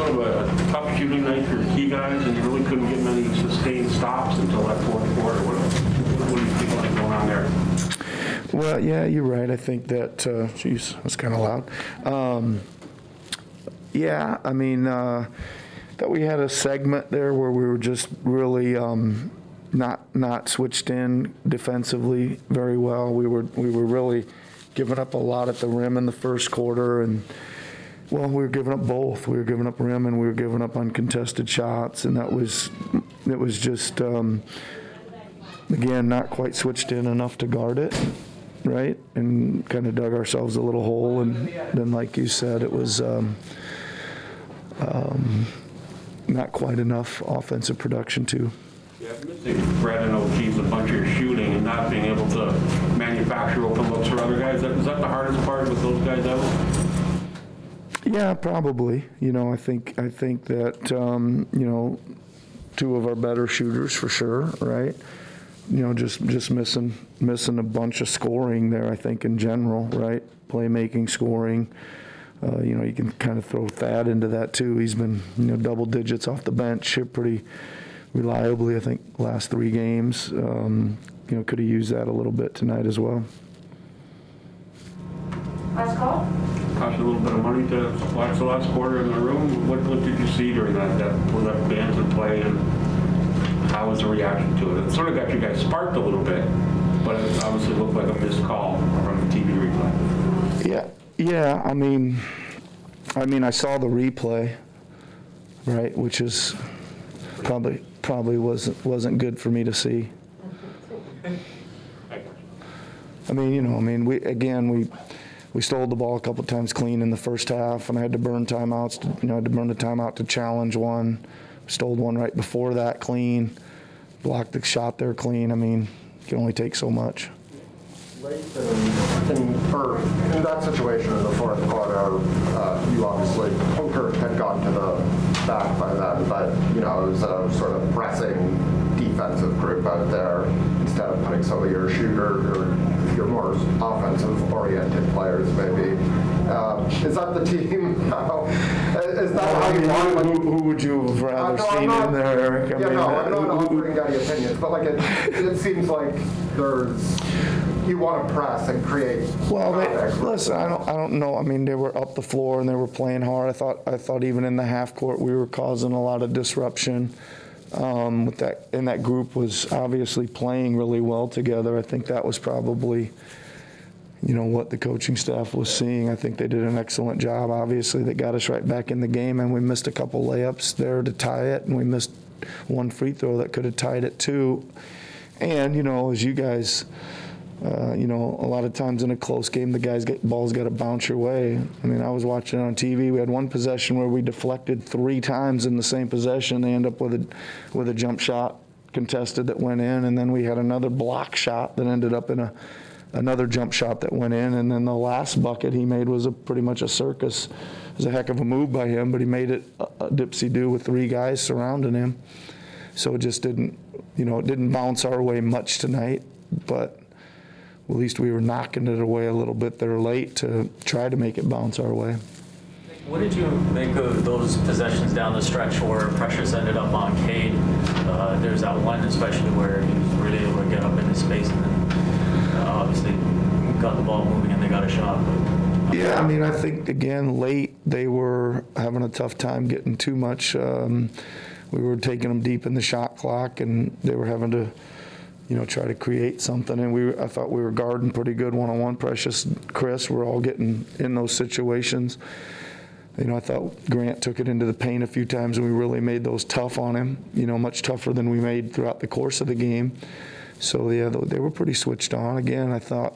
sort of a tough shooting night for the key guys, and you really couldn't get many sustained stops until that fourth quarter. What do you think like going on there? Well, yeah, you're right. I think that, that's kind of loud. Yeah, I mean, that we had a segment there where we were just really not switched in defensively very well. We were really giving up a lot at the rim in the first quarter, and well, we were giving up both. We were giving up rim and we were giving up uncontested shots, and it was just again not quite switched in enough to guard it, right? And kind of dug ourselves a little hole, and then like you said, it was not quite enough offensive production too. Yeah, missing Brad and O'Keefe's a bunch of your shooting and not being able to manufacture open looks for other guys. Is that the hardest part with those guys out? Yeah, probably. I think that two of our better shooters for sure, right? Just missing a bunch of scoring there. I think in general, right? Playmaking, scoring. You can kind of throw Thad into that too. He's been double digits off the bench here pretty reliably. I think last 3 games. Could have used that a little bit tonight as well. Last call. Cost a little bit of money to watch the last quarter in the room. What did you see during that band to play, and how was the reaction to it? It sort of got you guys sparked a little bit, but it obviously looked like a missed call from the TV replay. Yeah. I mean, I saw the replay, right, which is probably wasn't good for me to see. We stole the ball a couple times clean in the first half, and I had to burn timeouts. I had to burn the timeout to challenge one. Stole one right before that clean. Blocked the shot there clean. You can only take so much. Late in that situation in the fourth quarter, you obviously, Hunker had gotten to the back by then, but it was a sort of pressing defensive group out there instead of putting some of your shooter or your more offensive-oriented players, maybe. Is that the team now? Is that how you want it? Who would you have rather seen in there, Eric? I'm not offering any opinions, but it seems like you want to press and create. Well, listen, I don't know. They were up the floor and they were playing hard. I thought even in the half court we were causing a lot of disruption. With that, and that group was obviously playing really well together. I think that was probably, what the coaching staff was seeing. I think they did an excellent job. Obviously, they got us right back in the game, and we missed a couple layups there to tie it, and we missed one free throw that could have tied it too. And as you guys. A lot of times in a close game, the ball's got to bounce your way. I was watching it on TV. We had one possession where we deflected 3 times in the same possession. They end up with a jump shot contested that went in, and then we had another block shot that ended up in another jump shot that went in, and then the last bucket he made was pretty much a circus. It was a heck of a move by him, but he made it a dipsy-do with 3 guys surrounding him. So it just didn't bounce our way much tonight, but at least we were knocking it away a little bit there late to try to make it bounce our way. What did you make of those possessions down the stretch where Precious ended up on Cade? There's that one especially where he was really able to get up in his space and then obviously got the ball moving and they got a shot. Yeah, I think, again, late they were having a tough time getting too much. We were taking them deep in the shot clock, and they were having to try to create something, and I thought we were guarding pretty good one-on-one. Precious, Chris, we're all getting in those situations. I thought Grant took it into the paint a few times, and we really made those tough on him, much tougher than we made throughout the course of the game. So, yeah, they were pretty switched on. Again, I thought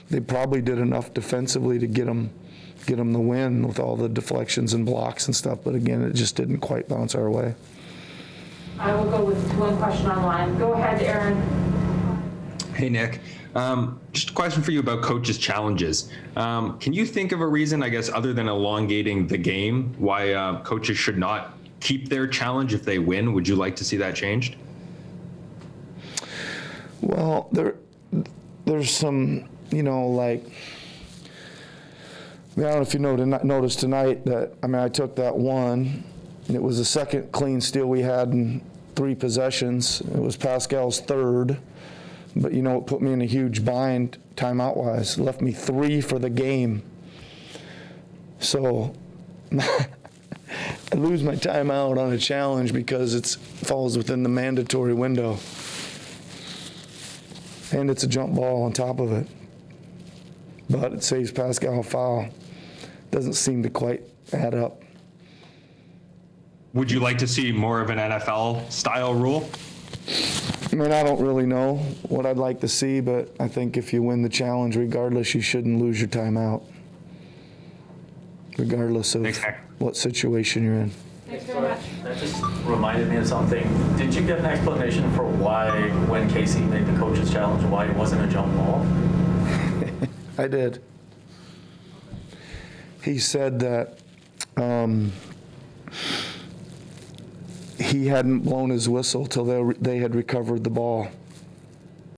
they probably did enough defensively to get them the win with all the deflections and blocks and stuff, but again, it just didn't quite bounce our way. I will go with one question online. Go ahead, Aaron. Hey, Nick. Just a question for you about coaches' challenges. Can you think of a reason, I guess, other than elongating the game, why coaches should not keep their challenge if they win? Would you like to see that changed? Well, there's some, I don't know if you noticed tonight that, I took that one, And it was the second clean steal we had in 3 possessions. It was Pascal's third. But you know, it put me in a huge bind timeout-wise. Left me 3 for the game. So I lose my timeout on a challenge because it falls within the mandatory window. And it's a jump ball on top of it. But it saves Pascal a foul. Doesn't seem to quite add up. Would you like to see more of an NFL style rule? I mean, I don't really know what I'd like to see, but I think if you win the challenge, regardless, you shouldn't lose your timeout. Regardless of what situation you're in. Thanks very much. That just reminded me of something. Did you get an explanation for why, when Casey made the coach's challenge, why it wasn't a jump ball? I did. He said that he hadn't blown his whistle till they had recovered the ball.